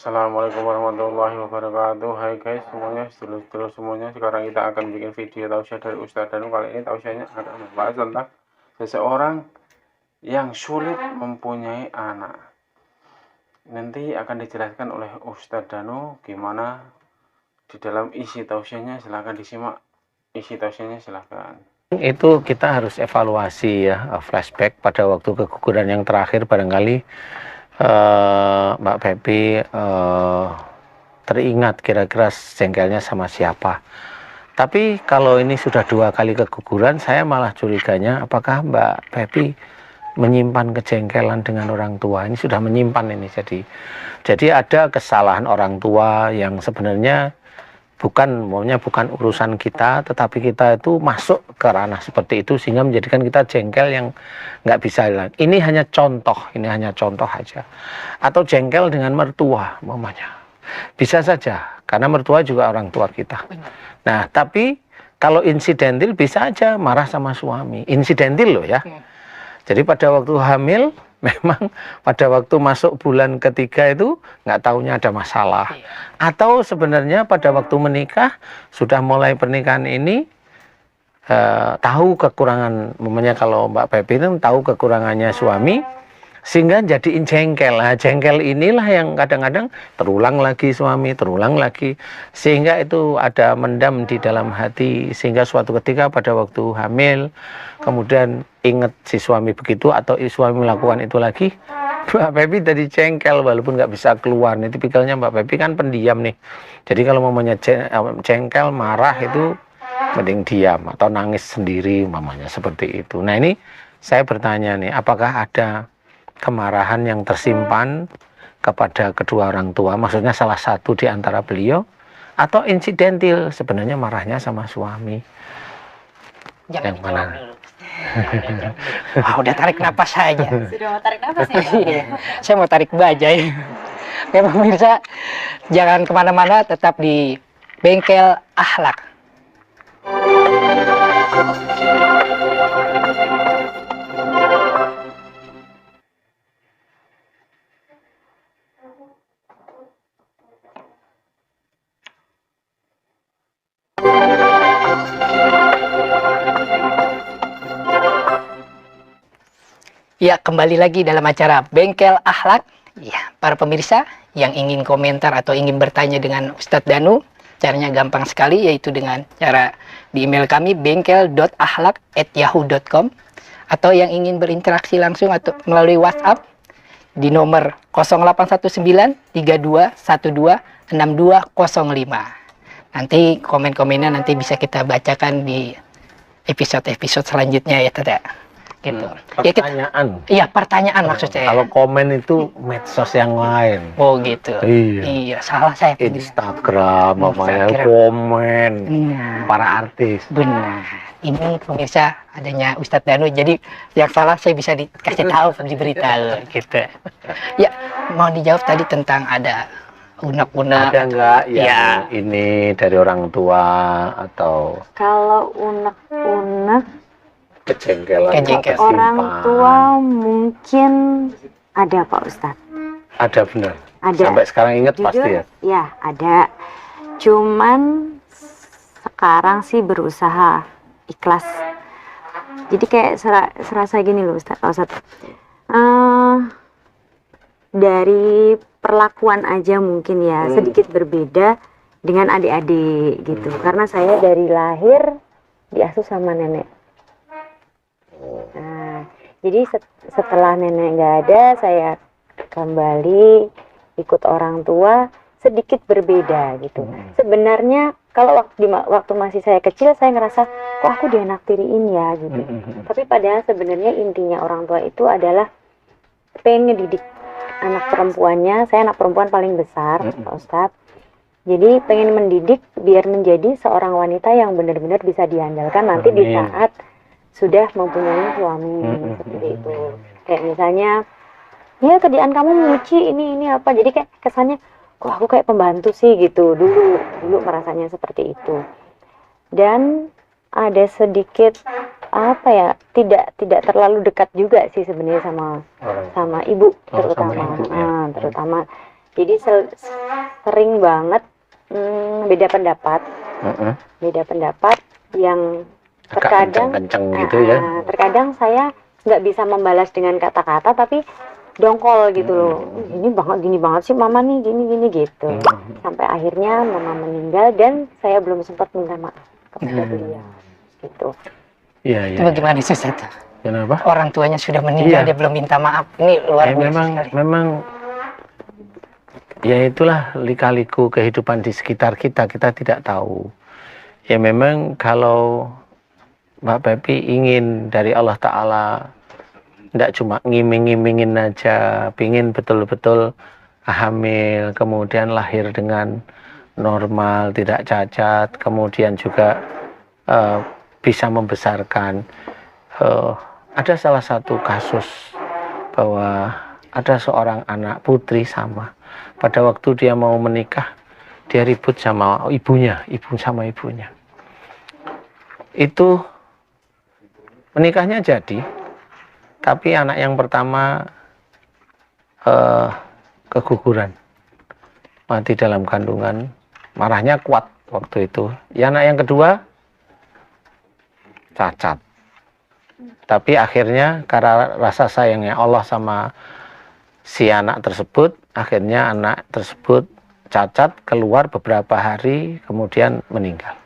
Assalamualaikum warahmatullahi wabarakatuh. Hai guys semuanya, sedulur-sedulur semuanya. Sekarang kita akan bikin video tausiah dari Ustadz Danu. Kali ini tausiahnya akan membahas tentang seseorang yang sulit mempunyai anak. Nanti akan dijelaskan oleh Ustadz Danu gimana di dalam isi tausiahnya. Silahkan disimak isi tausiahnya, silahkan. Itu kita harus evaluasi ya, flashback pada waktu keguguran yang terakhir. Barangkali Mbak Pepi teringat kira-kira jengkelnya sama siapa. Tapi kalau ini sudah 2 kali keguguran, saya malah curiganya apakah Mbak Pepi menyimpan kejengkelan dengan orang tua. Ini sudah menyimpan ini. Jadi ada kesalahan orang tua yang sebenarnya bukan urusan kita, tetapi kita itu masuk ke ranah seperti itu sehingga menjadikan kita jengkel yang nggak bisa hilang. Ini hanya contoh aja. Atau jengkel dengan mertua, mamanya. Bisa saja, karena mertua juga orang tua kita. Nah, tapi kalau insidentil bisa aja marah sama suami. Insidentil loh ya. Jadi pada waktu hamil, memang pada waktu masuk bulan ketiga itu nggak tahunya ada masalah. Atau sebenarnya pada waktu menikah, sudah mulai pernikahan ini, tahu kekurangan, namanya kalau Mbak Pepi itu tahu kekurangannya suami, sehingga jadiin jengkel. Nah, jengkel inilah yang kadang-kadang terulang lagi suami, terulang lagi, sehingga itu ada mendam di dalam hati, sehingga suatu ketika pada waktu hamil, kemudian ingat si suami begitu atau suami melakukan itu lagi, Mbak Pepi jadi jengkel walaupun nggak bisa keluar. Nih tipikalnya Mbak Pepi kan pendiam nih. Jadi kalau mamanya jengkel, marah itu mending diam atau nangis sendiri mamanya seperti itu. Nah ini saya bertanya nih, apakah ada kemarahan yang tersimpan kepada kedua orang tua, maksudnya salah satu di antara beliau, atau insidentil sebenarnya marahnya sama suami? Jangan yang mana? Wah, udah tarik napas saja. Sudah mau tarik napas ya? Iya, saya mau tarik bajai. Ya pemirsa, jangan kemana-mana, tetap di Bengkel Akhlak. Ya, kembali lagi dalam acara Bengkel Akhlak. Ya, para pemirsa yang ingin komentar atau ingin bertanya dengan Ustadz Danu, caranya gampang sekali, yaitu dengan cara di email kami bengkel.akhlak@yahoo.com, atau yang ingin berinteraksi langsung atau melalui WhatsApp di nomor 0819 3212 6205. Nanti komen-komennya nanti bisa kita bacakan di episode-episode selanjutnya ya, Tete. Gitu. Pertanyaan. Iya, pertanyaan maksud saya. Kalau komen itu medsos yang lain. Oh gitu. Iya. Salah saya. Instagram, namanya Instagram. komen. Nah, Para artis. benar. Ini pemirsa adanya Ustadz Danu, jadi yang salah saya bisa dikasih tahu, diberitahu gitu. Ya, mau dijawab tadi tentang ada unek-unek. Ada nggak yang Ya. ini dari orang tua atau Kalau unek-unek kejengkelan Kejengkelan. orang tersimpan? tua mungkin ada Pak Ustadz. Ada benar. Ada. Sampai sekarang ingat Jujur, pasti ya. ya ada. Cuman sekarang sih berusaha ikhlas. Jadi kayak serasa gini loh Ustadz. Dari perlakuan aja mungkin ya sedikit berbeda dengan adik-adik gitu. Karena saya dari lahir diasuh sama nenek. Nah, jadi setelah nenek nggak ada, saya kembali ikut orang tua, sedikit berbeda gitu. Sebenarnya kalau waktu masih saya kecil, saya ngerasa kok aku dianaktiriin ya gitu. Tapi padahal sebenarnya intinya orang tua itu adalah pengen ngedidik anak perempuannya. Saya anak perempuan paling besar, Pak Ustadz. Jadi pengen mendidik biar menjadi seorang wanita yang benar-benar bisa diandalkan nanti di saat sudah mempunyai suami seperti itu. Kayak misalnya, ya kerjaan kamu nyuci ini apa. Jadi kayak kesannya, kok aku kayak pembantu sih gitu. Dulu merasanya seperti itu. Dan ada sedikit apa ya, tidak terlalu dekat juga sih sebenarnya sama ibu terutama. Sama ibu, ya. Terutama Jadi sering banget beda pendapat, beda pendapat yang Agak terkadang kenceng-kenceng gitu ya. terkadang saya nggak bisa membalas dengan kata-kata, tapi dongkol gitu loh. Ini banget, gini banget sih mama nih, gini gitu. Sampai akhirnya mama meninggal dan saya belum sempat minta maaf kepada beliau gitu. Iya, Itu iya. bagaimana Ustaz itu? Kenapa? Orang tuanya sudah meninggal, Iya. dia belum minta maaf. Ini luar biasa sekali. memang ya itulah lika-liku kehidupan di sekitar kita tidak tahu. Ya memang kalau Mbak Pepi ingin dari Allah Ta'ala, tidak cuma ngiming-ngimingin aja, pingin betul-betul hamil, kemudian lahir dengan normal, tidak cacat, kemudian juga bisa membesarkan. Ada salah satu kasus bahwa ada seorang anak putri sama, pada waktu dia mau menikah, dia ribut sama ibunya, sama ibunya. Itu menikahnya jadi, tapi anak yang pertama keguguran, mati dalam kandungan, marahnya kuat waktu itu. Ya, anak yang kedua cacat. Tapi akhirnya karena rasa sayangnya Allah sama si anak tersebut, akhirnya anak tersebut cacat keluar beberapa hari kemudian meninggal.